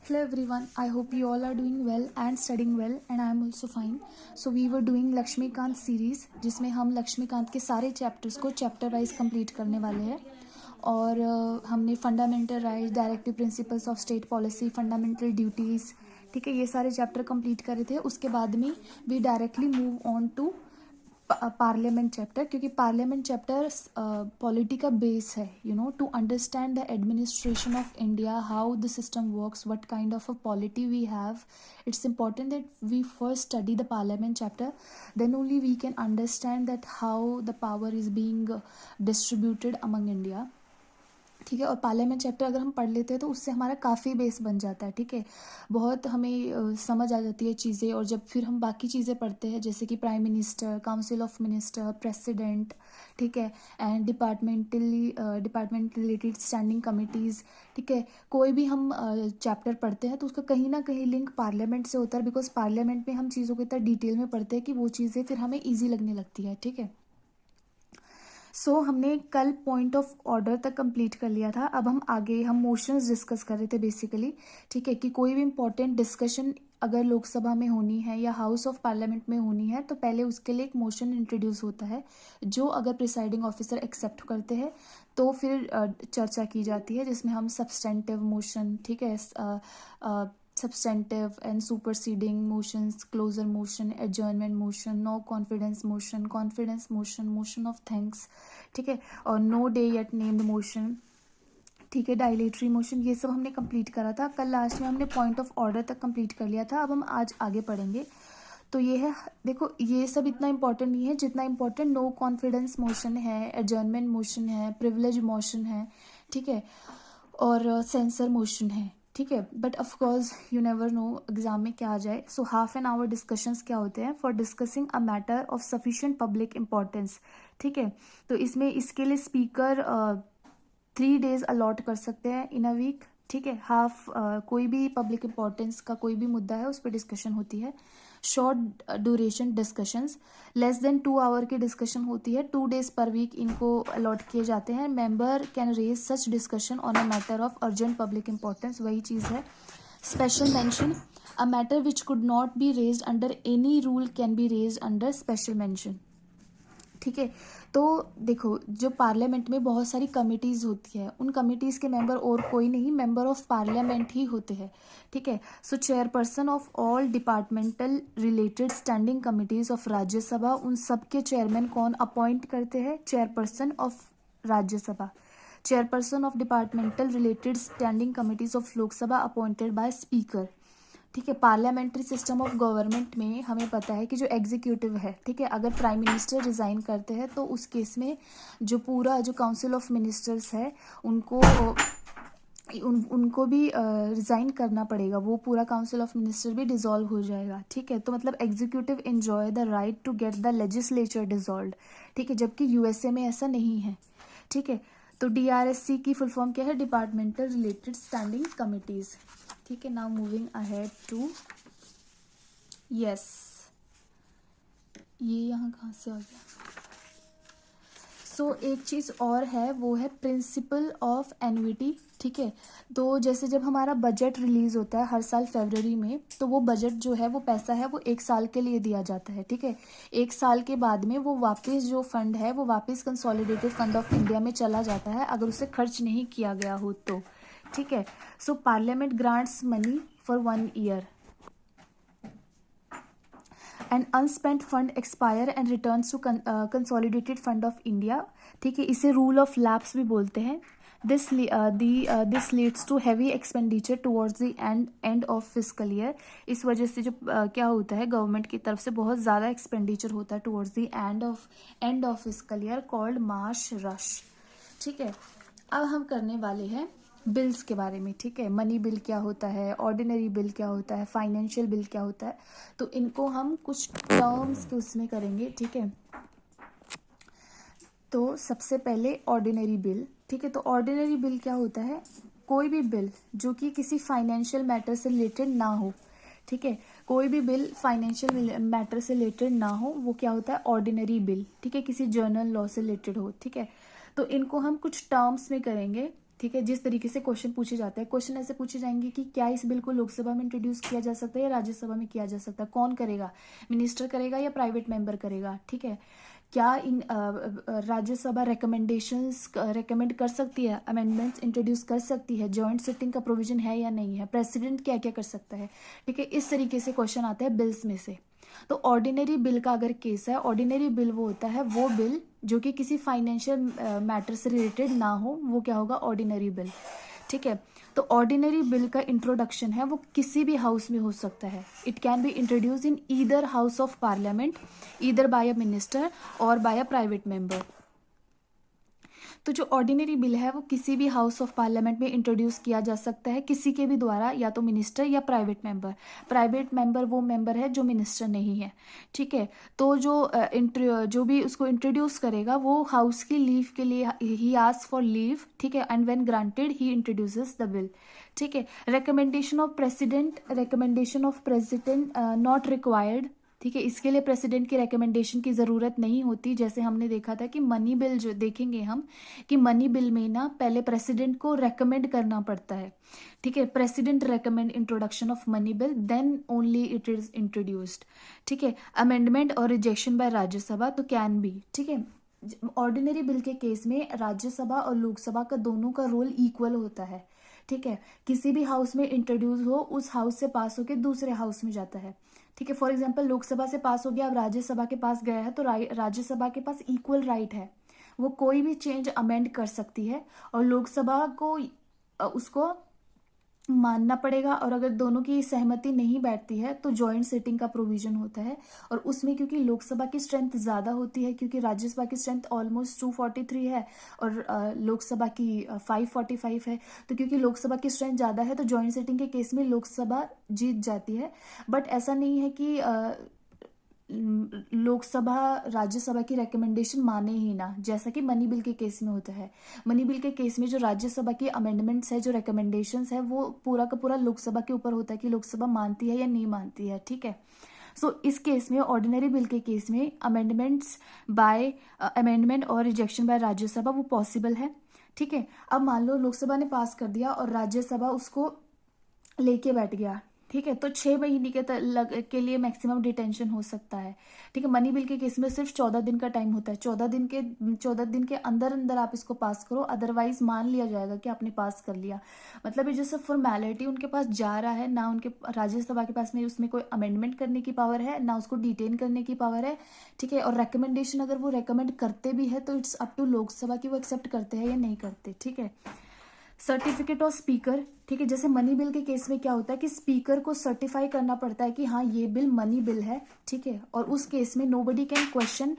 Hello everyone, I hope you all are doing well and studying well and I am also fine. So we were doing Laxmikant series जिसमें हम लक्ष्मीकांत के सारे chapters को chapter wise complete करने वाले हैं और हमने fundamental right, directive principles of state policy, fundamental duties, ठीक है, ये सारे चैप्टर कंप्लीट करे थे। उसके बाद में we directly move on to parliament chapter, क्योंकि पार्लियामेंट चैप्टर पॉलिटी का बेस है, to understand the administration of India, how the system works, what kind of a polity we have. It's important that we first study the parliament chapter, then only we can understand that how the power is being distributed among India, ठीक है। और parliament chapter अगर हम पढ़ लेते हैं तो उससे हमारा काफ़ी बेस बन जाता है, ठीक है, बहुत हमें समझ आ जाती है चीज़ें। और जब फिर हम बाकी चीज़ें पढ़ते हैं जैसे कि prime minister, council of minister, president, ठीक है, and department related standing committees, ठीक है, कोई भी हम चैप्टर पढ़ते हैं तो उसका कहीं ना कहीं लिंक पार्लियामेंट से होता है, बिकॉज पार्लियामेंट में हम चीज़ों को इतना डिटेल में पढ़ते हैं कि वो चीज़ें फिर हमें ईजी लगने लगती है, ठीक है। सो हमने कल पॉइंट ऑफ ऑर्डर तक कंप्लीट कर लिया था। अब हम आगे मोशंस डिस्कस कर रहे थे बेसिकली, ठीक है, कि कोई भी इम्पोर्टेंट डिस्कशन अगर लोकसभा में होनी है या हाउस ऑफ पार्लियामेंट में होनी है तो पहले उसके लिए एक मोशन इंट्रोड्यूस होता है, जो अगर प्रिसाइडिंग ऑफिसर एक्सेप्ट करते हैं तो फिर चर्चा की जाती है, जिसमें हम सब्सटेंटिव मोशन, ठीक है, substantive and superseding motions, closer motion, adjournment motion, no confidence motion, confidence motion, motion of thanks, ठीक है, और no day yet named motion, ठीक है, डायलेटरी मोशन, ये सब हमने कंप्लीट करा था। कल लास्ट में हमने पॉइंट ऑफ ऑर्डर तक कंप्लीट कर लिया था। अब हम आज आगे पढ़ेंगे। तो ये है, देखो ये सब इतना इंपॉर्टेंट नहीं है जितना इंपॉर्टेंट नो कॉन्फिडेंस मोशन है, एडजर्नमेंट मोशन है, प्रिविलेज मोशन है, ठीक है, और सेंसर मोशन है, ठीक है। But of course you never know exam में क्या आ जाए। So half an hour discussions क्या होते हैं? For discussing a matter of sufficient public importance, ठीक है। तो इसमें इसके लिए स्पीकर 3 days अलॉट कर सकते हैं इन अ वीक, ठीक है। हाफ कोई भी पब्लिक इंपॉर्टेंस का कोई भी मुद्दा है उस पर डिस्कशन होती है। Short duration discussions, less than 2 hour की डिस्कशन होती है, 2 days पर वीक इनको अलॉट किए जाते हैं। Member can raise such discussion on a matter of urgent public importance, वही चीज़ है। Special mention, a matter which could not be raised under any rule can be raised under special mention, ठीक है। तो देखो, जो पार्लियामेंट में बहुत सारी कमिटीज़ होती है, उन कमिटीज़ के मेंबर और कोई नहीं, मेंबर ऑफ पार्लियामेंट ही होते हैं, ठीक है। So chairperson of all departmental related standing committees of Rajya Sabha, उन सब के चेयरमैन कौन अपॉइंट करते हैं? Chairperson of Rajya Sabha. Chairperson of departmental related standing committees of Lok Sabha appointed by speaker, ठीक है। पार्लियामेंट्री सिस्टम ऑफ गवर्नमेंट में हमें पता है कि जो एग्जीक्यूटिव है, ठीक है, अगर प्राइम मिनिस्टर रिज़ाइन करते हैं तो उस केस में जो काउंसिल ऑफ मिनिस्टर्स है उनको भी रिज़ाइन करना पड़ेगा, वो पूरा काउंसिल ऑफ मिनिस्टर भी डिसॉल्व हो जाएगा, ठीक है। तो मतलब executive enjoy the right to get the legislature dissolve, ठीक है, जबकि यूएसए में ऐसा नहीं है, ठीक है। तो डीआरएससी की फुल फॉर्म क्या है? डिपार्टमेंटल रिलेटेड स्टैंडिंग कमिटीज़, ठीक है। Now moving ahead to, yes, ये यहाँ कहाँ से आ गया? सो एक चीज़ और है, वो है प्रिंसिपल ऑफ एन्युटी, ठीक है। तो जैसे जब हमारा बजट रिलीज़ होता है हर साल फरवरी में, तो वो बजट जो है, वो पैसा है, वो 1 साल के लिए दिया जाता है, ठीक है। 1 साल के बाद में वो वापस जो फंड है वो वापस कंसोलिडेटेड फंड ऑफ इंडिया में चला जाता है, अगर उसे खर्च नहीं किया गया हो तो, ठीक है। So parliament grants money for 1 year and unspent fund expire and returns to consolidated fund of India, ठीक है। इसे रूल ऑफ लैप्स भी बोलते हैं। This leads to heavy expenditure towards the end of fiscal year. इस वजह से जो क्या होता है, गवर्नमेंट की तरफ से बहुत ज़्यादा एक्सपेंडिचर होता है towards the end of fiscal year, called March rush, ठीक है। अब हम करने वाले हैं बिल्स के बारे में, ठीक है। मनी बिल क्या होता है, ऑर्डिनरी बिल क्या होता है, फाइनेंशियल बिल क्या होता है, तो इनको हम कुछ टर्म्स के उसमें करेंगे, ठीक है। तो सबसे पहले ऑर्डिनरी बिल, ठीक है। तो ऑर्डिनरी बिल क्या होता है? कोई भी बिल जो कि किसी फाइनेंशियल मैटर से रिलेटेड ना हो, ठीक है, कोई भी बिल फाइनेंशियल मैटर से रिलेटेड ना हो, वो क्या होता है? ऑर्डिनरी बिल, ठीक है, किसी जर्नल लॉ से रिलेटेड हो, ठीक है। तो इनको हम कुछ टर्म्स में करेंगे, ठीक है। जिस तरीके से क्वेश्चन पूछे जाते हैं, क्वेश्चन ऐसे पूछे जाएंगे कि क्या इस बिल को लोकसभा में इंट्रोड्यूस किया जा सकता है या राज्यसभा में किया जा सकता है, कौन करेगा, मिनिस्टर करेगा या प्राइवेट मेंबर करेगा, ठीक है। क्या इन राज्यसभा रिकमेंडेशंस रिकमेंड कर सकती है, अमेंडमेंट्स इंट्रोड्यूस कर सकती है, जॉइंट सिटिंग का प्रोविजन है या नहीं है, प्रेसिडेंट क्या क्या कर सकता है, ठीक है। इस तरीके से क्वेश्चन आते हैं बिल्स में से। तो ऑर्डिनरी बिल का अगर केस है, ऑर्डिनरी बिल वो होता है वो बिल जो कि किसी फाइनेंशियल मैटर से रिलेटेड ना हो, वो क्या होगा, ऑर्डिनरी बिल, ठीक है। तो ऑर्डिनरी बिल का इंट्रोडक्शन है वो किसी भी हाउस में हो सकता है। It can be introduce in either house of parliament, either by a minister और बाय अ प्राइवेट मेंबर। तो जो ऑर्डिनरी बिल है वो किसी भी हाउस ऑफ पार्लियामेंट में इंट्रोड्यूस किया जा सकता है किसी के भी द्वारा, या तो मिनिस्टर या प्राइवेट मेंबर। प्राइवेट मेंबर वो मेंबर है जो मिनिस्टर नहीं है, ठीक है। तो जो भी उसको इंट्रोड्यूस करेगा वो हाउस की लीव के लिए ही आस्क फॉर लीव, ठीक है, and when granted he introduces the bill, ठीक है। Recommendation of president not required, ठीक है। इसके लिए प्रेसिडेंट की रिकमेंडेशन की ज़रूरत नहीं होती। जैसे हमने देखा था कि मनी बिल जो देखेंगे हम कि मनी बिल में ना पहले प्रेसिडेंट को रेकमेंड करना पड़ता है, ठीक है। President recommend introduction of money bill, then only it is introduced, ठीक है। अमेंडमेंट और रिजेक्शन बाय राज्यसभा तो कैन बी, ठीक है। ऑर्डिनरी बिल के केस में राज्यसभा और लोकसभा का दोनों का रोल इक्वल होता है, ठीक है। किसी भी हाउस में इंट्रोड्यूस हो, उस हाउस से पास होकर दूसरे हाउस में जाता है, ठीक है। फॉर एग्जाम्पल लोकसभा से पास हो गया, अब राज्यसभा के पास गया है, तो राज्यसभा के पास इक्वल राइट है, वो कोई भी चेंज अमेंड कर सकती है और लोकसभा को उसको मानना पड़ेगा। और अगर दोनों की सहमति नहीं बैठती है तो जॉइंट सिटिंग का प्रोविजन होता है। और उसमें क्योंकि लोकसभा की स्ट्रेंथ ज़्यादा होती है, क्योंकि राज्यसभा की स्ट्रेंथ ऑलमोस्ट 243 है और लोकसभा की 545 है, तो क्योंकि लोकसभा की स्ट्रेंथ ज़्यादा है तो जॉइंट सिटिंग के केस में लोकसभा जीत जाती है। बट ऐसा नहीं है कि लोकसभा राज्यसभा की रिकमेंडेशन माने ही ना, जैसा कि मनी बिल के केस में होता है। मनी बिल के केस में जो राज्यसभा की अमेंडमेंट्स है, जो रिकमेंडेशंस है, वो पूरा का पूरा लोकसभा के ऊपर होता है कि लोकसभा मानती है या नहीं मानती है, ठीक है। सो इस केस में, ऑर्डिनरी बिल के केस में, अमेंडमेंट और रिजेक्शन बाय राज्यसभा वो पॉसिबल है, ठीक है। अब मान लो लोकसभा ने पास कर दिया और राज्यसभा उसको लेके बैठ गया, ठीक है, तो 6 महीने के लिए मैक्सिमम डिटेंशन हो सकता है, ठीक है। मनी बिल के केस में सिर्फ 14 दिन का टाइम होता है। 14 दिन के अंदर अंदर आप इसको पास करो, अदरवाइज मान लिया जाएगा कि आपने पास कर लिया। मतलब ये जैसे फॉर्मेलिटी उनके पास जा रहा है, ना उनके राज्यसभा के पास में उसमें कोई अमेंडमेंट करने की पावर है, ना उसको डिटेन करने की पावर है, ठीक है। और रिकमेंडेशन अगर वो रिकमेंड करते भी है तो इट्स अप टू लोकसभा की वो एक्सेप्ट करते हैं या नहीं करते, ठीक है। सर्टिफिकेट ऑफ स्पीकर, ठीक है। जैसे मनी बिल के केस में क्या होता है कि स्पीकर को सर्टिफाई करना पड़ता है कि हाँ ये बिल मनी बिल है, ठीक है। और उस केस में नोबडी कैन क्वेश्चन,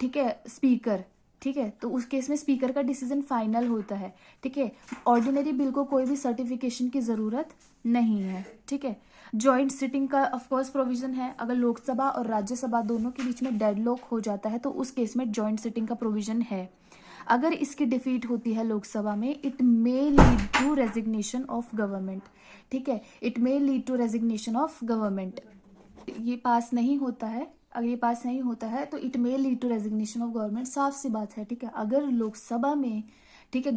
ठीक है, स्पीकर, ठीक है। तो उस केस में स्पीकर का डिसीजन फाइनल होता है, ठीक है। ऑर्डिनरी बिल को कोई भी सर्टिफिकेशन की जरूरत नहीं है, ठीक है। जॉइंट सिटिंग का ऑफकोर्स प्रोविजन है। अगर लोकसभा और राज्यसभा दोनों के बीच में डेडलॉक हो जाता है तो उस केस में जॉइंट सिटिंग का प्रोविजन है। अगर इसकी डिफीट होती है लोकसभा में, it may lead to resignation of government, ठीक है। It may lead to resignation of government. ये पास नहीं होता है, अगर ये पास नहीं होता है तो it may lead to resignation of government, साफ सी बात है, ठीक है। अगर लोकसभा में, ठीक है,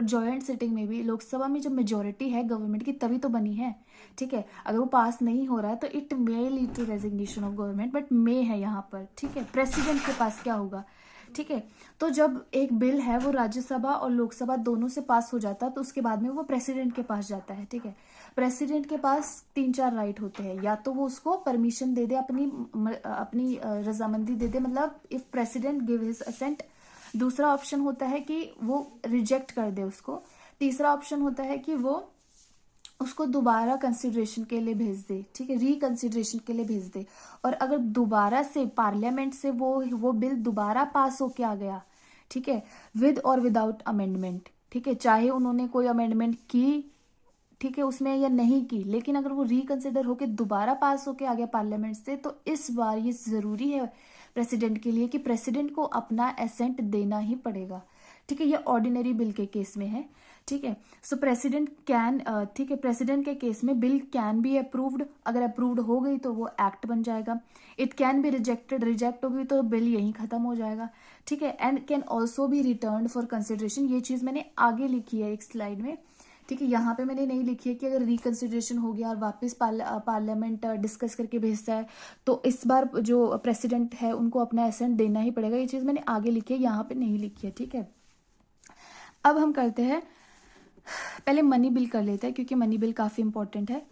जॉइंट सिटिंग में भी, लोकसभा में जब मेजोरिटी है गवर्नमेंट की तभी तो बनी है, ठीक है। अगर वो पास नहीं हो रहा है तो it may lead to resignation of government, but may है यहाँ पर, ठीक है। प्रेसिडेंट के पास क्या होगा, ठीक है। तो जब एक बिल है वो राज्यसभा और लोकसभा दोनों से पास हो जाता है तो उसके बाद में वो प्रेसिडेंट के पास जाता है, ठीक है। प्रेसिडेंट के पास 3-4 राइट होते हैं, या तो वो उसको परमिशन दे दे, अपनी रजामंदी दे दे, मतलब if president give his assent. दूसरा ऑप्शन होता है कि वो रिजेक्ट कर दे उसको। तीसरा ऑप्शन होता है कि वो उसको दोबारा कंसिडरेशन के लिए भेज दे, ठीक है, रिकंसिडरेशन के लिए भेज दे। और अगर दोबारा से पार्लियामेंट से वो बिल दोबारा पास होके आ गया, ठीक है, विद और विदाउट अमेंडमेंट, ठीक है, चाहे उन्होंने कोई अमेंडमेंट की, ठीक है, उसमें या नहीं की, लेकिन अगर वो रिकंसिडर होके दोबारा पास होके आ गया पार्लियामेंट से, तो इस बार ये जरूरी है प्रेसिडेंट के लिए कि प्रेसिडेंट को अपना एसेंट देना ही पड़ेगा, ठीक है। ये ऑर्डिनरी बिल के केस में है, ठीक है। सो प्रेसिडेंट कैन, ठीक है, प्रेसिडेंट के केस में बिल कैन बी अप्रूव्ड, अगर अप्रूव्ड हो गई तो वो एक्ट बन जाएगा। It can be rejected, reject होगी तो बिल यहीं खत्म हो जाएगा। ठीक है। And can also be return for consideration, ये चीज़ मैंने आगे लिखी है एक स्लाइड में। ठीक है, यहाँ पे मैंने नहीं लिखी है कि अगर रिकंसिडरेशन हो गया और वापस पार्लियामेंट डिस्कस करके भेजता है तो इस बार जो प्रेसिडेंट है उनको अपना एसेंट देना ही पड़ेगा, ये चीज़ मैंने आगे लिखी है, यहाँ पे नहीं लिखी है। ठीक है, अब हम करते हैं, पहले मनी बिल कर लेते हैं क्योंकि मनी बिल काफ़ी इंपॉर्टेंट है।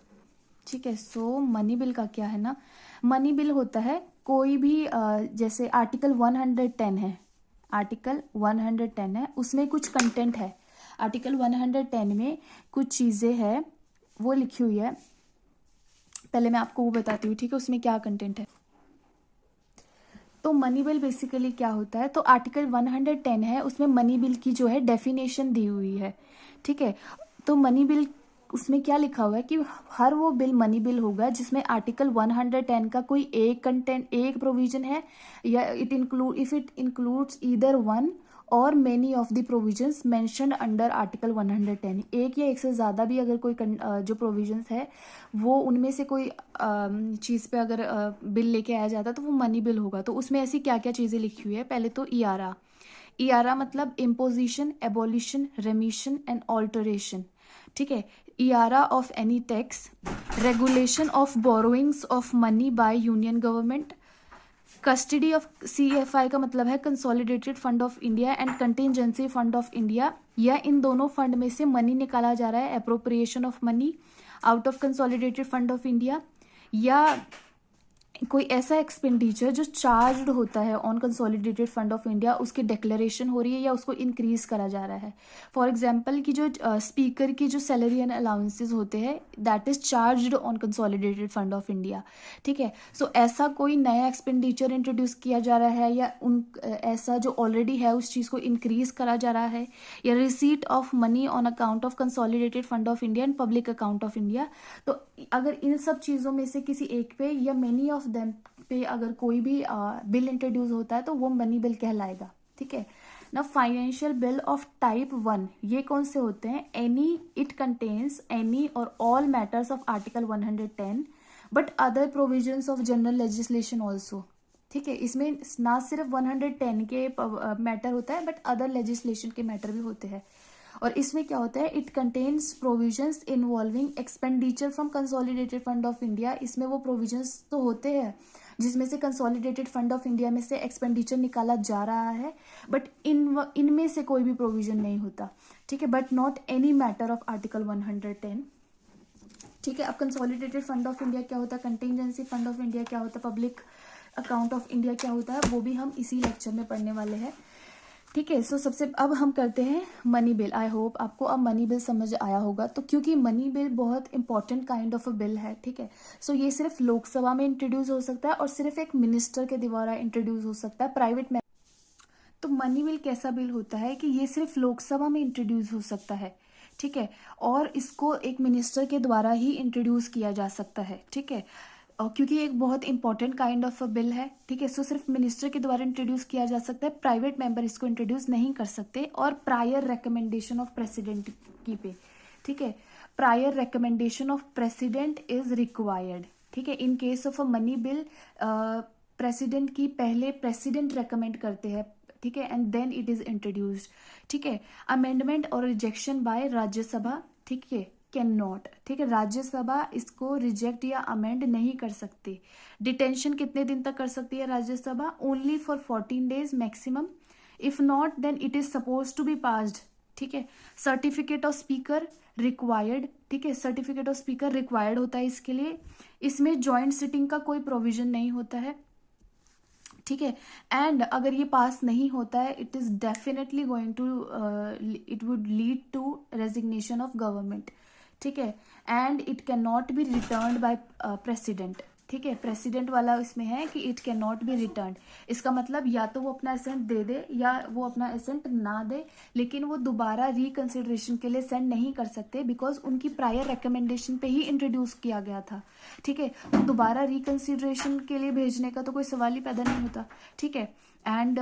ठीक है, सो मनी बिल का क्या है ना, मनी बिल होता है कोई भी जैसे आर्टिकल 110 है, आर्टिकल 110 है, उसमें कुछ कंटेंट है। आर्टिकल 110 में कुछ चीज़ें हैं वो लिखी हुई है, पहले मैं आपको वो बताती हूँ। ठीक है, उसमें क्या कंटेंट है। तो मनी बिल बेसिकली क्या होता है, तो आर्टिकल 110 है, उसमें मनी बिल की जो है डेफिनेशन दी हुई है। ठीक है, तो मनी बिल उसमें क्या लिखा हुआ है कि हर वो बिल मनी बिल होगा जिसमें आर्टिकल 110 का कोई एक कंटेंट, एक प्रोविजन है, या if it includes either one or many of the provisions mentioned under article 110, एक या एक से ज़्यादा भी अगर कोई जो प्रोविजंस है वो उनमें से कोई चीज़ पे अगर बिल लेके आया जाता है तो वो मनी बिल होगा। तो उसमें ऐसी क्या क्या चीज़ें लिखी हुई है, पहले तो ईआरआ, ईआरआ मतलब imposition, abolition, remission and alteration. ठीक है, era of any tax, regulation of borrowings of money by union government, custody of CFI का मतलब है consolidated fund of India and contingency fund of India, या इन दोनों fund में से मनी निकाला जा रहा है, appropriation of money out of consolidated fund of India, या कोई ऐसा एक्सपेंडिचर जो चार्ज होता है on consolidated fund of India, उसकी डिक्लेरेशन हो रही है या उसको इंक्रीज करा जा रहा है। फॉर एग्जांपल की जो स्पीकर की जो सैलरी एंड अलाउंसेस होते हैं that is charged on consolidated fund of India. ठीक है, सो ऐसा कोई नया एक्सपेंडिचर इंट्रोड्यूस किया जा रहा है या ऐसा जो ऑलरेडी है उस चीज़ को इंक्रीज करा जा रहा है, या receipt of money on account of consolidated fund of India and public account of India. तो अगर इन सब चीज़ों में से किसी एक पे या मेनी ऑफ देम पे अगर कोई भी बिल इंट्रोड्यूस होता है तो वो मनी बिल कहलाएगा। ठीक है ना, फाइनेंशियल बिल ऑफ टाइप 1 ये कौन से होते हैं, एनी इट कंटेन्स एनी और all matters of article 110 but other provisions of general legislation also. ठीक है, इसमें ना सिर्फ 110 के मैटर होता है बट अदर लेजिस्लेशन के मैटर भी होते हैं। और इसमें क्या होता है, it contains provisions involving expenditure from consolidated fund of India, इसमें वो प्रोविजंस तो होते हैं जिसमें से कंसोलिडेटेड फंड ऑफ इंडिया में से एक्सपेंडिचर निकाला जा रहा है, बट इनमें से कोई भी प्रोविजन नहीं होता। ठीक है, but not any matter of article 110। ठीक है, अब कंसोलिडेटेड फंड ऑफ इंडिया क्या होता है, कंटिजेंसी फंड ऑफ इंडिया क्या होता है, पब्लिक अकाउंट ऑफ इंडिया क्या होता है, वो भी हम इसी लेक्चर में पढ़ने वाले हैं। ठीक है, सो सबसे अब हम करते हैं मनी बिल। आई होप आपको अब मनी बिल समझ आया होगा, तो क्योंकि मनी बिल बहुत important kind of a bill है। ठीक है, सो ये सिर्फ लोकसभा में इंट्रोड्यूस हो सकता है और सिर्फ एक मिनिस्टर के द्वारा इंट्रोड्यूस हो सकता है, प्राइवेट में। तो मनी बिल कैसा बिल होता है कि ये सिर्फ लोकसभा में इंट्रोड्यूस हो सकता है। ठीक है, और इसको एक मिनिस्टर के द्वारा ही इंट्रोड्यूस किया जा सकता है। ठीक है, क्योंकि एक बहुत important kind of a bill है। ठीक है, सो सिर्फ मिनिस्टर के द्वारा इंट्रोड्यूस किया जा सकता है, प्राइवेट मेंबर इसको इंट्रोड्यूस नहीं कर सकते, और प्रायर रिकमेंडेशन ऑफ प्रेसिडेंट की पे। ठीक है, prior recommendation of president is required. ठीक है, in case of a money bill president की पहले प्रेसिडेंट रेकमेंड करते हैं। ठीक है, and then it is introduced. ठीक है, अमेंडमेंट और रिजेक्शन बाय राज्यसभा, ठीक है, कैन नॉट। ठीक है, राज्यसभा इसको रिजेक्ट या अमेंड नहीं कर सकती। डिटेंशन कितने दिन तक कर सकती है Rajya Sabha, only for 14 days maximum, if not then it is suppose to be passed. ठीक है, सर्टिफिकेट ऑफ स्पीकर रिक्वायर्ड। ठीक है, सर्टिफिकेट ऑफ स्पीकर रिक्वायर्ड होता है इसके लिए। इसमें जॉइंट सिटिंग का कोई प्रोविजन नहीं होता है। ठीक है, एंड अगर ये पास नहीं होता है it is definitely going to it would lead to resignation of government. ठीक है, and it can not be return by president. ठीक है, प्रेसिडेंट वाला इसमें है कि it can not be return, इसका मतलब या तो वो अपना एसेंट दे दे या वो अपना एसेंट ना दे, लेकिन वो दोबारा रिकंसिडरेशन के लिए सेंड नहीं कर सकते बिकॉज उनकी प्रायर रिकमेंडेशन पे ही इंट्रोड्यूस किया गया था। ठीक है, तो दोबारा रिकंसिडरेशन के लिए भेजने का तो कोई सवाल ही पैदा नहीं होता। ठीक है, एंड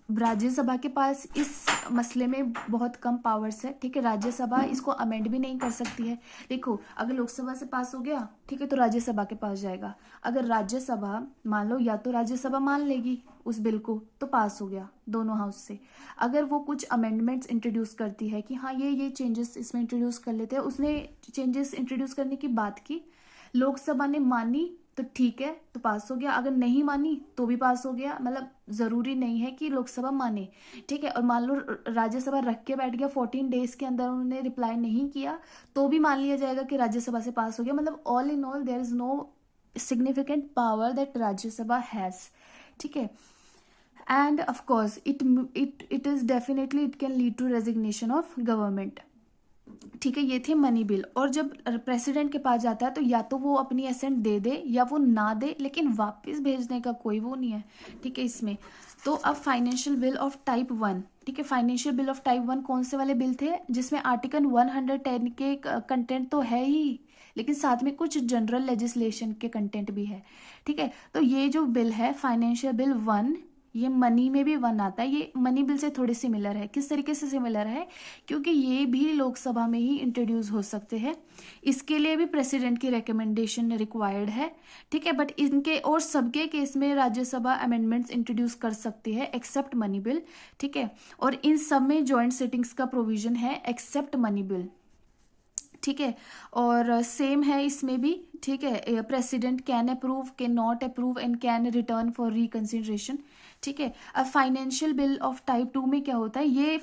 राज्यसभा के पास इस मसले में बहुत कम पावर्स है, ठीक है। राज्यसभा इसको अमेंड भी नहीं कर सकती है। देखो, अगर लोकसभा से पास हो गया, ठीक है, तो राज्यसभा के पास जाएगा। अगर राज्यसभा मान लो, या तो राज्यसभा मान लेगी उस बिल को, तो पास हो गया दोनों हाउस से। अगर वो कुछ अमेंडमेंट्स इंट्रोड्यूस करती है कि हाँ ये चेंजेस इसमें इंट्रोड्यूस कर लेते हैं, उसने चेंजेस इंट्रोड्यूस करने की बात की, लोकसभा ने मानी, तो ठीक है, तो पास हो गया। अगर नहीं मानी तो भी पास हो गया। मतलब जरूरी नहीं है कि लोकसभा माने, ठीक है। और मान लो राज्यसभा रख के बैठ गया, 14 डेज के अंदर उन्होंने रिप्लाई नहीं किया, तो भी मान लिया जाएगा कि राज्यसभा से पास हो गया। मतलब all in all there is no significant power that Rajya Sabha has, ठीक है। End of course it is definitely it can lead to resignation of government, ठीक है। ये थे मनी बिल। और जब प्रेसिडेंट के पास जाता है तो या तो वो अपनी असेंट दे दे या वो ना दे, लेकिन वापस भेजने का कोई वो नहीं है, ठीक है, इसमें। तो अब फाइनेंशियल बिल ऑफ टाइप 1, ठीक है। फाइनेंशियल बिल ऑफ टाइप 1 कौन से वाले बिल थे? जिसमें आर्टिकल 110 के कंटेंट तो है ही, लेकिन साथ में कुछ जनरल लेजिस्लेशन के कंटेंट भी है, ठीक है। तो ये जो बिल है फाइनेंशियल बिल 1, ये मनी में भी 1 आता है। ये मनी बिल से थोड़ी सिमिलर है। किस तरीके से सिमिलर है? क्योंकि ये भी लोकसभा में ही इंट्रोड्यूस हो सकते हैं। इसके लिए भी प्रेसिडेंट की रिकमेंडेशन रिक्वायर्ड है, ठीक है। बट इनके और सबके केस में राज्यसभा अमेंडमेंट्स इंट्रोड्यूस कर सकती है एक्सेप्ट मनी बिल, ठीक है। और इन सब में जॉइंट सिटिंग्स का प्रोविजन है एक्सेप्ट मनी बिल, ठीक है। और सेम है इसमें भी, ठीक है। President can approve, can not approve and can return for reconsideration, ठीक है। अब फाइनेंशियल बिल ऑफ टाइप 2 में क्या होता है? ये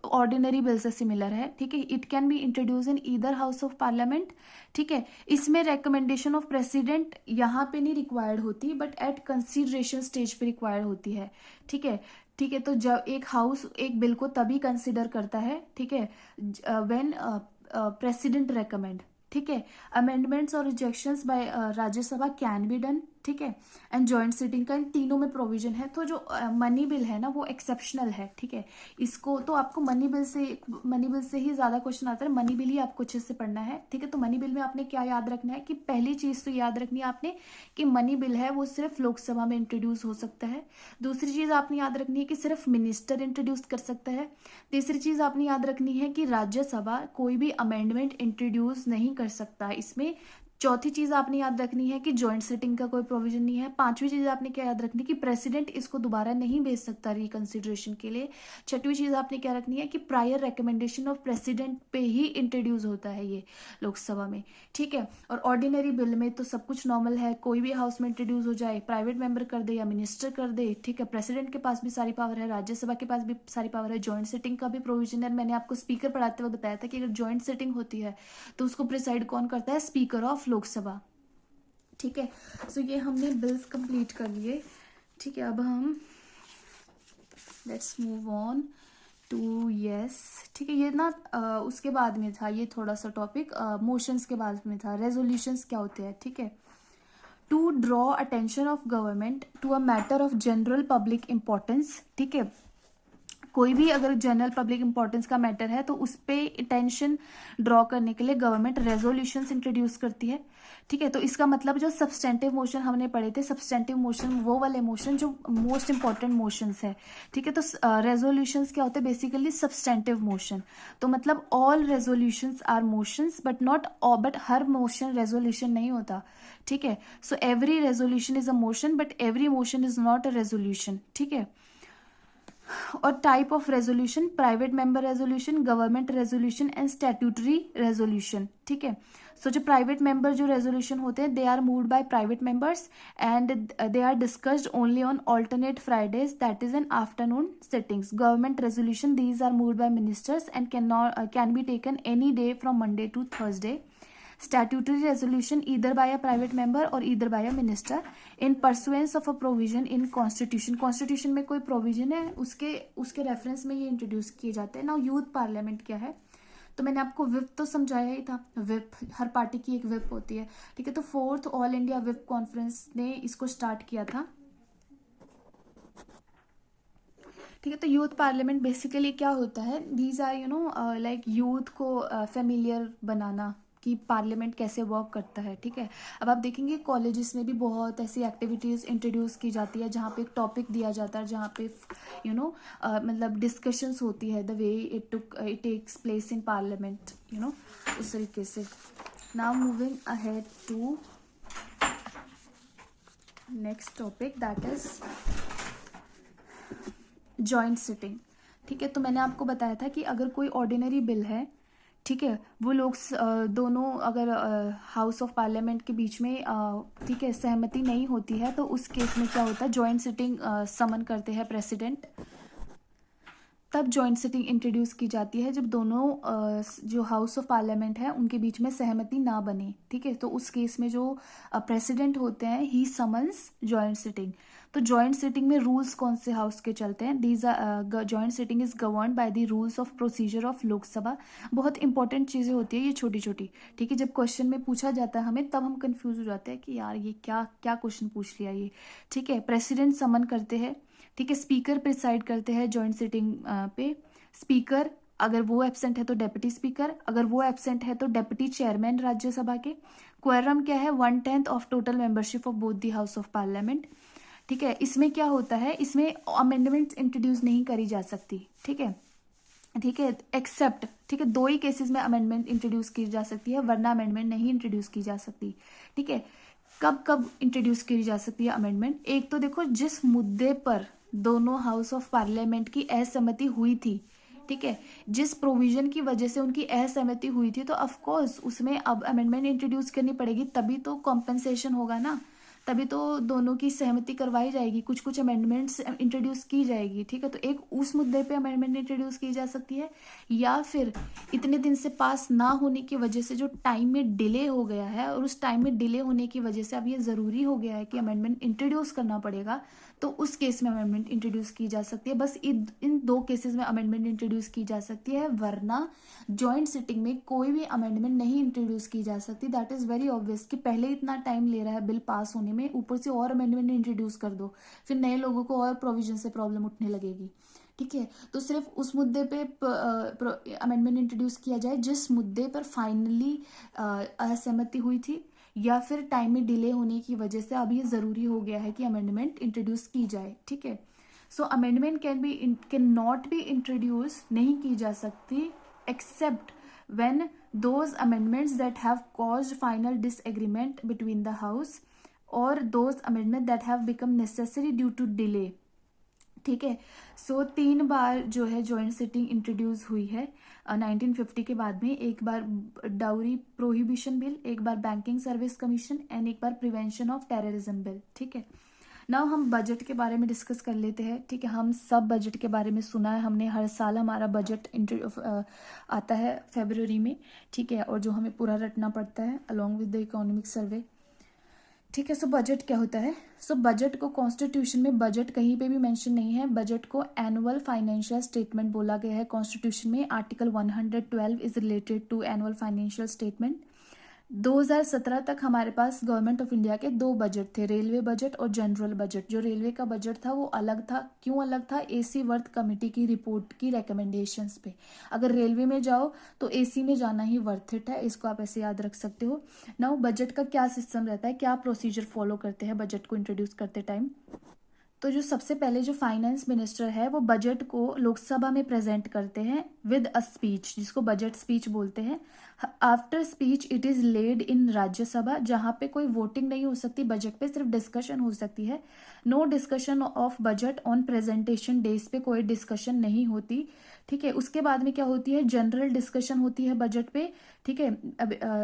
ऑर्डिनरी बिल से सिमिलर है, ठीक है। It can be introduce in either house of parliament, ठीक है। इसमें रिकमेंडेशन ऑफ प्रेसिडेंट यहाँ पे नहीं रिक्वायर्ड होती, बट एट कंसिडरेशन स्टेज पे रिक्वायर्ड होती है, ठीक है, ठीक है। तो जब एक हाउस एक बिल को तभी कंसिडर करता है, ठीक है, व्हेन प्रेसिडेंट रेकमेंड, ठीक है। अमेंडमेंट्स और rejections bye Rajya Sabha can be done, ठीक है। एंड जॉइंट सिटिंग का इन तीनों में प्रोविजन है। तो जो मनी बिल है ना वो एक्सेप्शनल है, ठीक है। इसको तो आपको मनी बिल से ही ज्यादा क्वेश्चन आता है। मनी बिल ही आपको अच्छे से पढ़ना है, ठीक है। तो मनी बिल में आपने क्या याद रखना है कि पहली चीज तो याद रखनी है आपने कि मनी बिल है वो सिर्फ लोकसभा में इंट्रोड्यूस हो सकता है। दूसरी चीज आपने याद रखनी है कि सिर्फ मिनिस्टर इंट्रोड्यूस कर सकता है। तीसरी चीज आपने याद रखनी है कि राज्यसभा कोई भी अमेंडमेंट इंट्रोड्यूस नहीं कर सकता इसमें। चौथी चीज आपने याद रखनी है कि जॉइंट सिटिंग का कोई प्रोविजन नहीं है। पांचवी चीज आपने क्या याद रखनी है कि प्रेसिडेंट इसको दोबारा नहीं भेज सकता रिकंसिडरेशन के लिए। छठवीं चीज आपने क्या रखनी है कि प्रायर रिकमेंडेशन ऑफ प्रेसिडेंट पे ही इंट्रोड्यूस होता है ये लोकसभा में, ठीक है। और ऑर्डिनरी बिल में तो सब कुछ नॉर्मल है, कोई भी हाउस में इंट्रोड्यूस हो जाए, प्राइवेट मेंबर कर दे या मिनिस्टर कर दे, ठीक है। प्रेसिडेंट के पास भी सारी पावर है, राज्यसभा के पास भी सारी पावर है। जॉइंट सिटिंग का भी प्रोविजन है। मैंने आपको स्पीकर पढ़ाते हुए बताया था कि अगर जॉइंट सिटिंग होती है तो उसको प्रिसाइड कौन करता है? स्पीकर ऑफ लोकसभा, ठीक है। सो ये हमने बिल्स कंप्लीट कर लिए, ठीक है। अब हम let's move on to yes, ठीक है। ये ना उसके बाद में था, ये थोड़ा सा टॉपिक मोशंस के बाद में था। रेजोल्यूशंस क्या होते हैं, ठीक है। To draw attention of government to a matter of general public importance, ठीक है। कोई भी अगर जनरल पब्लिक इंपॉर्टेंस का मैटर है तो उस पर अटेंशन ड्रॉ करने के लिए गवर्नमेंट रेजोल्यूशंस इंट्रोड्यूस करती है, ठीक है। तो इसका मतलब जो सब्सटेंटिव मोशन हमने पढ़े थे, सब्सटेंटिव मोशन वो वाले मोशन जो मोस्ट इंपॉर्टेंट मोशंस है, ठीक है। तो रेजोल्यूशंस क्या होते हैं? Basically substantive motion. तो मतलब all resolutions are motions but हर मोशन रेजोल्यूशन नहीं होता, ठीक है। So every resolution is a motion but every motion is not a resolution, ठीक है। और type of resolution, private member resolution, government resolution and statutory resolution, ठीक है। सो जो प्राइवेट मेंबर जो रेजोल्यूशन होते हैं, they are moved by private members and they are discussed only on alternate Fridays, that is an afternoon sittings. Government resolution, these are moved by ministers and can be taken any day from Monday to Thursday. Statutory resolution either by a private member or either by a minister in pursuance of a provision in constitution. constitution में कोई provision है उसके reference में ये introduce किए जाते हैं। Now youth parliament क्या है? तो मैंने आपको विप तो समझाया ही था। विप हर पार्टी की एक विप होती है, ठीक है। तो 4th all India whip conference ने इसको स्टार्ट किया था, ठीक है। तो यूथ पार्लियामेंट बेसिकली क्या होता है? दीज आर लाइक यूथ को फेमिलियर बनाना, कि पार्लियामेंट कैसे वर्क करता है, ठीक है। अब आप देखेंगे कॉलेजेस में भी बहुत ऐसी एक्टिविटीज़ इंट्रोड्यूस की जाती है जहाँ पे एक टॉपिक दिया जाता है, जहाँ पे मतलब डिस्कशंस होती है, the way it takes place in parliament, उस तरीके से। Now moving ahead to next topic, that is joint sitting, ठीक है। तो मैंने आपको बताया था कि अगर कोई ऑर्डिनरी बिल है, ठीक है, वो लोग दोनों अगर हाउस ऑफ पार्लियामेंट के बीच में ठीक है सहमति नहीं होती है, तो उस केस में क्या होता है, जॉइंट सिटिंग समन करते हैं प्रेसिडेंट। तब जॉइंट सिटिंग इंट्रोड्यूस की जाती है जब दोनों जो हाउस ऑफ पार्लियामेंट है उनके बीच में सहमति ना बने, ठीक है। तो उस केस में जो प्रेसिडेंट होते हैं ही समन्स जॉइंट सिटिंग। तो जॉइंट सिटिंग में रूल्स कौन से हाउस के चलते हैं, these are joint sitting is govern by the rules of procedure of Lok Sabha. बहुत इंपॉर्टेंट चीज़ें होती है ये छोटी छोटी, ठीक है। जब क्वेश्चन में पूछा जाता है हमें, तब हम कंफ्यूज हो जाते हैं कि यार ये क्या क्या क्वेश्चन पूछ लिया ये, ठीक है। प्रेसिडेंट समन करते हैं, ठीक है। स्पीकर प्रिसाइड करते हैं जॉइंट सिटिंग पे। स्पीकर अगर वो एब्सेंट है तो डेप्यूटी स्पीकर, अगर वो एब्सेंट है तो डेप्यूटी चेयरमैन राज्यसभा के। क्वेरम क्या है, 1/10 of total membership of both the house of parliament, ठीक है। इसमें क्या होता है, इसमें अमेंडमेंट्स इंट्रोड्यूस नहीं करी जा सकती, ठीक है, ठीक है, एक्सेप्ट, ठीक है, 2 ही केसेस में अमेंडमेंट इंट्रोड्यूस की जा सकती है, वरना अमेंडमेंट नहीं इंट्रोड्यूस की जा सकती, ठीक है। कब कब इंट्रोड्यूस की जा सकती है अमेंडमेंट, एक तो देखो जिस मुद्दे पर दोनों हाउस ऑफ पार्लियामेंट की असहमति हुई थी, ठीक है, जिस प्रोविजन की वजह से उनकी असहमति हुई थी, तो ऑफ कोर्स उसमें अब अमेंडमेंट इंट्रोड्यूस करनी पड़ेगी, तभी तो कॉम्पेंसेशन होगा ना, तभी तो दोनों की सहमति करवाई जाएगी, कुछ कुछ अमेंडमेंट्स इंट्रोड्यूस की जाएगी, ठीक है। तो एक उस मुद्दे पे अमेंडमेंट इंट्रोड्यूस की जा सकती है, या फिर इतने दिन से पास ना होने की वजह से जो टाइम में डिले हो गया है, और उस टाइम में डिले होने की वजह से अब ये ज़रूरी हो गया है कि अमेंडमेंट इंट्रोड्यूस करना पड़ेगा, तो उस केस में अमेंडमेंट इंट्रोड्यूस की जा सकती है। बस इन 2 केसेस में अमेंडमेंट इंट्रोड्यूस की जा सकती है, वरना जॉइंट सिटिंग में कोई भी अमेंडमेंट नहीं इंट्रोड्यूस की जा सकती। दैट इज़ वेरी ऑब्वियस कि पहले इतना टाइम ले रहा है बिल पास होने में, ऊपर से और अमेंडमेंट इंट्रोड्यूस कर दो, फिर नए लोगों को और प्रोविजन से प्रॉब्लम उठने लगेगी, ठीक है। तो सिर्फ उस मुद्दे पे अमेंडमेंट इंट्रोड्यूस किया जाए जिस मुद्दे पर फाइनली असहमति हुई थी, या फिर टाइम में डिले होने की वजह से अब ये ज़रूरी हो गया है कि अमेंडमेंट इंट्रोड्यूस की जाए, ठीक है। So amendment can not be introduce, नहीं की जा सकती, except when those amendments that have caused final disagreement between the house, or those amendments that have become necessary due to delay, ठीक है। सो 3 बार जो है जॉइंट सिटिंग इंट्रोड्यूस हुई है 1950 के बाद में, एक बार डाउरी प्रोहिबिशन बिल, एक बार बैंकिंग सर्विस कमीशन एंड एक बार प्रिवेंशन ऑफ टेररिज्म बिल, ठीक है। नाउ हम बजट के बारे में डिस्कस कर लेते हैं, ठीक है। हम सब बजट के बारे में सुना है हमने, हर साल हमारा बजट आता है फरवरी में, ठीक है, और जो हमें पूरा रटना पड़ता है along with the economic survey, ठीक है। सो बजट क्या होता है, सो बजट को कॉन्स्टिट्यूशन में बजट कहीं पे भी मेंशन नहीं है, बजट को एनुअल फाइनेंशियल स्टेटमेंट बोला गया है कॉन्स्टिट्यूशन में। Article 112 is related to annual financial statement. 2017 तक हमारे पास गवर्नमेंट ऑफ इंडिया के 2 बजट थे, रेलवे बजट और जनरल बजट। जो रेलवे का बजट था वो अलग था, क्यों अलग था, एसी वर्थ कमेटी की रिपोर्ट की रिकमेंडेशंस पे। अगर रेलवे में जाओ तो एसी में जाना ही वर्थ इट है, इसको आप ऐसे याद रख सकते हो। नाउ बजट का क्या सिस्टम रहता है, क्या प्रोसीजर फॉलो करते हैं बजट को इंट्रोड्यूस करते टाइम। तो जो सबसे पहले जो फाइनेंस मिनिस्टर है वो बजट को लोकसभा में प्रेजेंट करते हैं विद अ स्पीच, जिसको बजट स्पीच बोलते हैं। After speech it is laid in Rajya Sabha, जहाँ पे कोई वोटिंग नहीं हो सकती बजट पे, सिर्फ डिस्कशन हो सकती है। No discussion of budget on presentation days पे कोई डिस्कशन नहीं होती, ठीक है। उसके बाद में क्या होती है, जनरल डिस्कशन होती है बजट पे, ठीक है।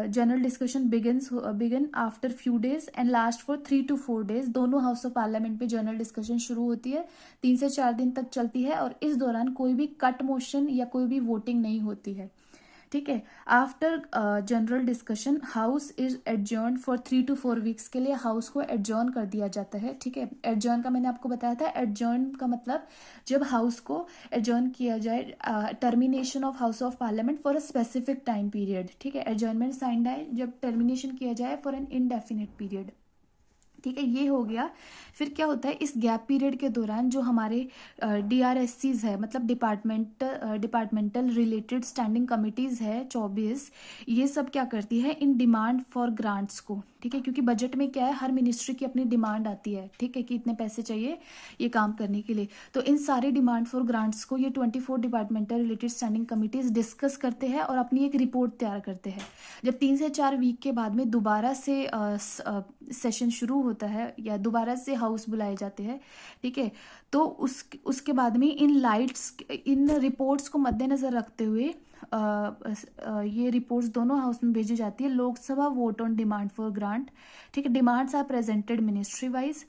General discussion begin after few days and last for 3 to 4 days। दोनों हाउस ऑफ पार्लियामेंट पे जनरल डिस्कशन शुरू होती है, 3 से 4 दिन तक चलती है, और इस दौरान कोई भी कट मोशन या कोई भी वोटिंग नहीं होती है, ठीक है। After general discussion house is adjourn for 3 to 4 weeks के लिए हाउस को एडजर्न कर दिया जाता है, ठीक है। एडजर्न का मैंने आपको बताया था, एडजर्न का मतलब जब हाउस को एडजर्न किया जाए, termination of house of parliament for a specific time period, ठीक है। एडजर्नमेंट साइंड है जब टर्मिनेशन किया जाए फॉर एन इनडेफिनेट पीरियड, ठीक है, ये हो गया। फिर क्या होता है, इस गैप पीरियड के दौरान जो हमारे DRSCs है, मतलब डिपार्टमेंटल रिलेटेड स्टैंडिंग कमिटीज़ है 24, ये सब क्या करती है, इन डिमांड फॉर ग्रांट्स को, ठीक है, क्योंकि बजट में क्या है, हर मिनिस्ट्री की अपनी डिमांड आती है, ठीक है, कि इतने पैसे चाहिए ये काम करने के लिए। तो इन सारे डिमांड फॉर ग्रांट्स को ये 24 departmental related standing committees discuss करते हैं और अपनी एक रिपोर्ट तैयार करते हैं। जब 3 से 4 वीक के बाद में दोबारा से सेशन शुरू होता है या दोबारा से हाउस बुलाए जाते हैं, ठीक है, तो उसके बाद में इन रिपोर्ट्स को मद्देनज़र रखते हुए ये रिपोर्ट्स दोनों हाउस में भेजी जाती है। Lok Sabha vote on demand for grant, ठीक है, demands are presented ministry wise.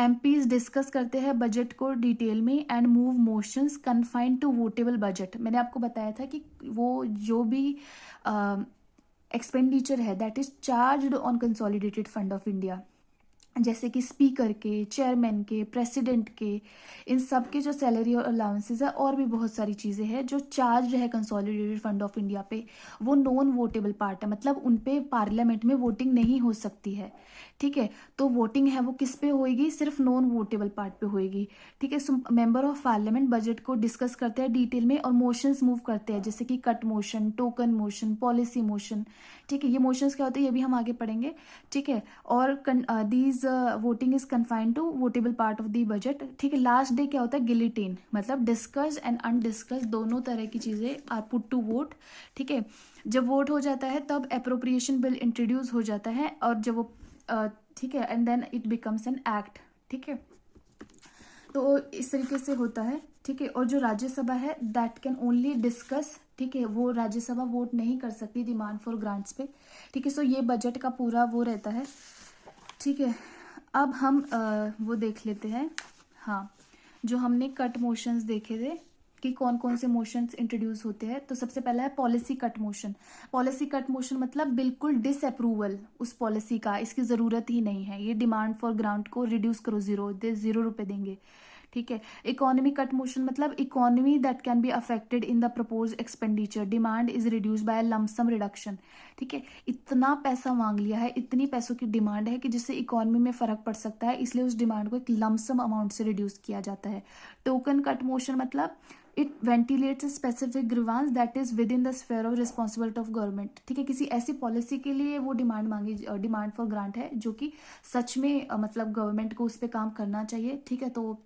MPs discuss करते हैं बजट को डिटेल में and move motions confined to votable budget. मैंने आपको बताया था कि वो जो भी एक्सपेंडिचर है that is charged on consolidated fund of India, जैसे कि स्पीकर के, चेयरमैन के, प्रेसिडेंट के, इन सब के जो सैलरी और अलाउंसेस है और भी बहुत सारी चीज़ें हैं जो चार्ज है कंसोलिडेटेड फंड ऑफ इंडिया पे, वो नॉन वोटेबल पार्ट है, मतलब उन पे पार्लियामेंट में वोटिंग नहीं हो सकती है, ठीक है। तो वोटिंग है वो किस पे होएगी, सिर्फ नॉन वोटेबल पार्ट पे होएगी, ठीक है। मेंबर ऑफ पार्लियामेंट बजट को डिस्कस करते हैं डिटेल में और मोशंस मूव करते हैं, जैसे कि cut motion, token motion, policy motion, ठीक है। ये मोशंस क्या होते हैं ये भी हम आगे पढ़ेंगे, ठीक है। और these voting is confined to votable part of the budget, ठीक है। लास्ट डे क्या होता है, गिलिटीन, मतलब डिस्कस एंड अनडिस्कस दोनों तरह की चीज़ें आर पुट टू वोट, ठीक है। जब वोट हो जाता है तब अप्रोप्रिएशन बिल इंट्रोड्यूस हो जाता है और जब वो ठीक है, and then it becomes an act, ठीक है। तो इस तरीके से होता है, ठीक है। और जो राज्यसभा है दैट कैन ओनली डिस्कस, ठीक है, वो राज्यसभा वोट नहीं कर सकती डिमांड फॉर ग्रांट्स पे, ठीक है। सो ये बजट का पूरा वो रहता है, ठीक है। अब हम वो देख लेते हैं, हाँ, जो हमने कट मोशंस देखे थे कि कौन कौन से मोशंस इंट्रोड्यूस होते हैं। तो सबसे पहला है policy cut motion. Policy cut motion मतलब बिल्कुल डिसअप्रूवल उस पॉलिसी का, इसकी ज़रूरत ही नहीं है, ये डिमांड फॉर ग्रांट को रिड्यूस करो, 0 रुपये देंगे, ठीक है। इकोनॉमी कट मोशन मतलब economy that can be affected in the propose expenditure, demand is reduce by lump sum reduction, ठीक है। इतना पैसा मांग लिया है, इतनी पैसों की डिमांड है कि जिससे इकोनॉमी में फर्क पड़ सकता है, इसलिए उस डिमांड को एक लमसम अमाउंट से रिड्यूस किया जाता है। टोकन कट मोशन मतलब it ventilates specific grievance that is within the sphere of responsibility of government, ठीक है। किसी ऐसी पॉलिसी के लिए वो डिमांड फॉर ग्रांट है जो कि सच में मतलब गवर्नमेंट को उस पर काम करना चाहिए, ठीक है। तो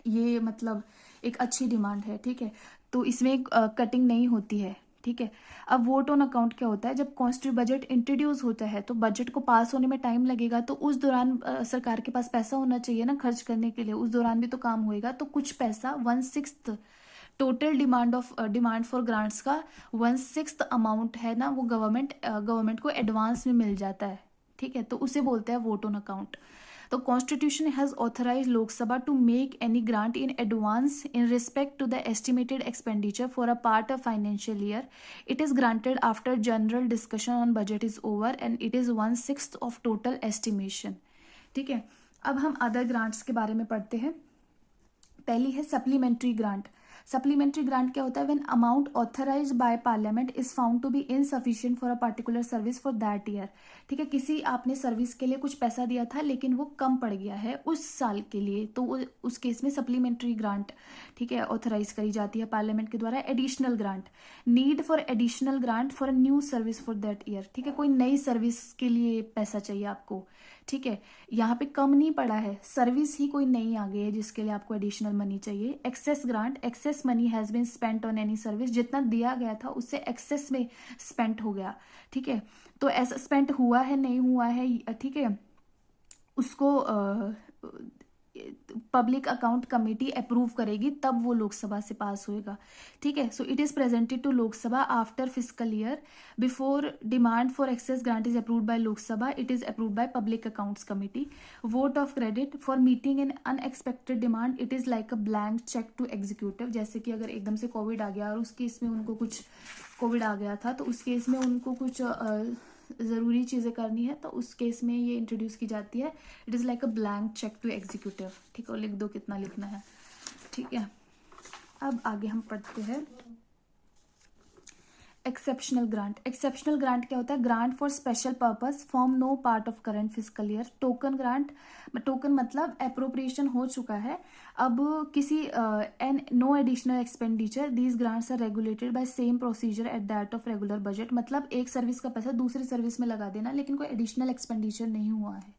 ये मतलब एक अच्छी डिमांड है, ठीक है। तो इसमें कटिंग नहीं होती है, ठीक है। अब वोट ऑन अकाउंट क्या होता है, जब कॉन्स्टिट्यूट बजट इंट्रोड्यूस होता है तो बजट को पास होने में टाइम लगेगा, तो उस दौरान सरकार के पास पैसा होना चाहिए ना खर्च करने के लिए, उस दौरान भी तो काम होएगा। तो कुछ पैसा 1/6 टोटल डिमांड फॉर ग्रांट्स का 1/6 अमाउंट है ना, वो गवर्नमेंट को एडवांस में मिल जाता है, ठीक है। तो उसे बोलते हैं vote on account. The Constitution has authorized Lok Sabha to make any grant in advance in respect to the estimated expenditure for a part of financial year. It is granted after general discussion on budget is over and it is 1/6 of total estimation. ठीक है। अब हम other grants के बारे में पढ़ते हैं। पहली है सप्लीमेंट्री ग्रांट। सप्लीमेंट्री ग्रांट क्या होता है, when amount authorise by parliament is found to be insufficient for a particular service for that year, ठीक है। किसी आपने सर्विस के लिए कुछ पैसा दिया था लेकिन वो कम पड़ गया है उस साल के लिए, तो उस केस में सप्लीमेंट्री ग्रांट, ठीक है, ऑथराइज करी जाती है पार्लियामेंट के द्वारा। Additional grant, need for additional grant for a new service for that year, ठीक है। कोई नई सर्विस के लिए पैसा चाहिए आपको, ठीक है। यहाँ पे कम नहीं पड़ा है, सर्विस ही कोई नई आ गई है जिसके लिए आपको एडिशनल मनी चाहिए। Excess grant, excess money has been spent on any service, जितना दिया गया था उससे एक्सेस में स्पेंट हो गया, ठीक है। तो ऐसा स्पेंट हुआ है नहीं हुआ है, ठीक है, उसको पब्लिक अकाउंट कमेटी अप्रूव करेगी तब वो लोकसभा से पास होएगा, ठीक है। So it is presented to Lok Sabha after fiscal year before demand for excess grant is approved by Lok Sabha, it is approved by public accounts committee. Vote of credit for meeting an unexpected demand, it is like a blank cheque to executive, जैसे कि अगर एकदम से Covid आ गया और उस case में उनको कुछ कोविड आ गया था तो उस केस में उनको कुछ ज़रूरी चीज़ें करनी है तो उस केस में ये इंट्रोड्यूस की जाती है। It is like a blank cheque to executive, ठीक है। और लिख दो कितना लिखना है, ठीक है। अब आगे हम पढ़ते हैं एक्सेप्शनल ग्रांट, एक्सेप्शनल ग्रांट क्या होता है? Grant for special purpose form no part of current physical year. Token grant, token मतलब अप्रोप्रिएशन हो चुका है, अब किसी and no additional expenditure, these grants are regulated by same procedure at that of regular budget. मतलब एक service का पैसा दूसरी सर्विस में लगा देना, लेकिन कोई एडिशनल एक्सपेंडिचर नहीं हुआ है,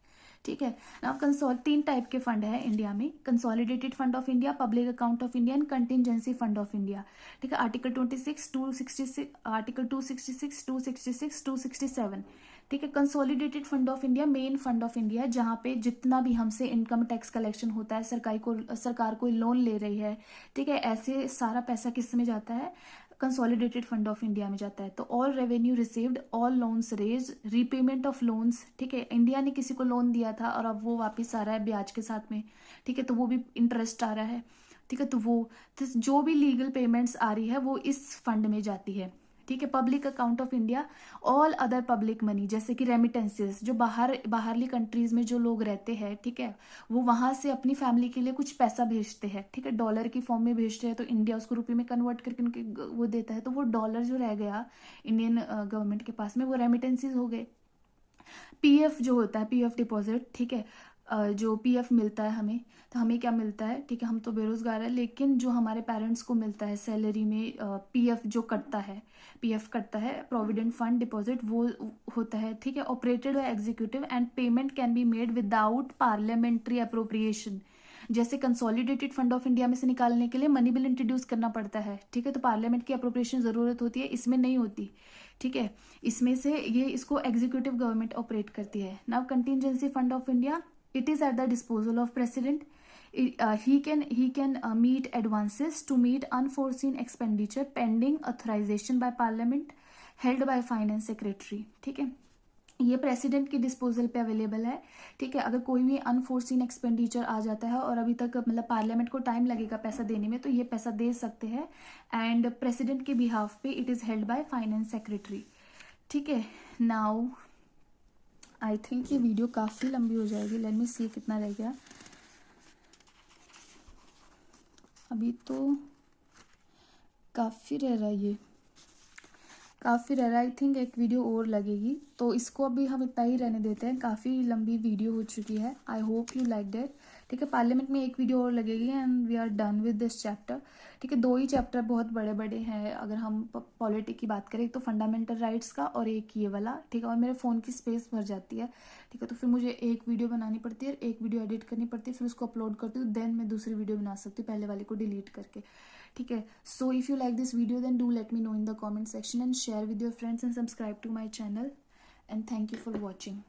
ठीक है ना। तीन टाइप के फंड है इंडिया में, consolidated fund of India, public account of India and contingency fund of India, ठीक है। आर्टिकल 26, 266, आर्टिकल 266, 266, 267, ठीक है। Consolidated fund of India main fund of India, जहाँ पे जितना भी हमसे इनकम टैक्स कलेक्शन होता है, सरकार कोई लोन ले रही है, ठीक है, ऐसे सारा पैसा किस में जाता है? कंसोलिडेटेड फंड ऑफ इंडिया में जाता है। तो all revenue received, all loans raise, repayment of loans, ठीक है। इंडिया ने किसी को लोन दिया था और अब वो वापस आ रहा है ब्याज के साथ में, ठीक है, तो वो भी इंटरेस्ट आ रहा है, ठीक है। तो जो भी लीगल पेमेंट्स आ रही है वो इस फंड में जाती है, ठीक है। Public account of India, all other public money, जैसे कि रेमिटेंसेस, जो बाहरली कंट्रीज में जो लोग रहते हैं, ठीक है, वो वहां से अपनी फैमिली के लिए कुछ पैसा भेजते हैं, ठीक है, डॉलर की फॉर्म में भेजते हैं, तो इंडिया उसको रुपये में कन्वर्ट करके उनके वो देता है, तो वो डॉलर जो रह गया इंडियन गवर्नमेंट के पास में, वो रेमिटेंसेस हो गए। पीएफ जो होता है, पीएफ डिपॉजिट, ठीक है, जो पीएफ मिलता है हमें, तो हमें क्या मिलता है, ठीक है, हम तो बेरोजगार है, लेकिन जो हमारे पेरेंट्स को मिलता है सैलरी में, पीएफ जो कटता है, पीएफ कटता है, प्रोविडेंट फंड डिपॉजिट, वो होता है, ठीक है। Operated by executive and payment can be made without parliamentary appropriation. जैसे कंसोलिडेटेड फंड ऑफ इंडिया में से निकालने के लिए मनी बिल इंट्रोड्यूस करना पड़ता है, ठीक है, तो पार्लियामेंट की अप्रोप्रिएशन जरूरत होती है, इसमें नहीं होती, ठीक है। इसमें से इसको एग्जीक्यूटिव गवर्नमेंट ऑपरेट करती है। Now contingency fund of India, it is at the disposal of president. He can meet advances to meet unforeseen expenditure pending authorization by parliament held by finance secretary, ठीक है। ये president के disposal पे available है, ठीक है। अगर कोई भी अनफोर्सिन एक्सपेंडिचर आ जाता है और अभी तक मतलब पार्लियामेंट को टाइम लगेगा पैसा देने में, तो ये पैसा दे सकते हैं, एंड प्रेसिडेंट के बिहाफ पे it is held by finance secretary, ठीक है। नाउ आई थिंक ये वीडियो काफ़ी लंबी हो जाएगी, लेट मी सी कितना रह गया, अभी तो काफ़ी रह रहा है, ये काफ़ी रह रहा है, आई थिंक एक वीडियो और लगेगी, तो इसको अभी हम इतना ही रहने देते हैं, काफ़ी लंबी वीडियो हो चुकी है। I hope you like that, ठीक है। पार्लियामेंट में एक वीडियो और लगेगी and we are done with this chapter, ठीक है। 2 ही चैप्टर बहुत बड़े बड़े हैं, अगर हम पॉलिटिक की बात करें तो फंडामेंटल राइट्स का और एक ये वाला, ठीक है, और मेरे फ़ोन की स्पेस भर जाती है, ठीक है, तो फिर मुझे एक वीडियो बनानी पड़ती है, एक वीडियो एडिट करनी पड़ती है, फिर उसको अपलोड करती हूँ, देन मैं दूसरी वीडियो बना सकती हूँ पहले वाले को डिलीट करके, ठीक है। So if you like this video then do let me know in the comment section and share with your friends and subscribe to my channel, and thank you for watching.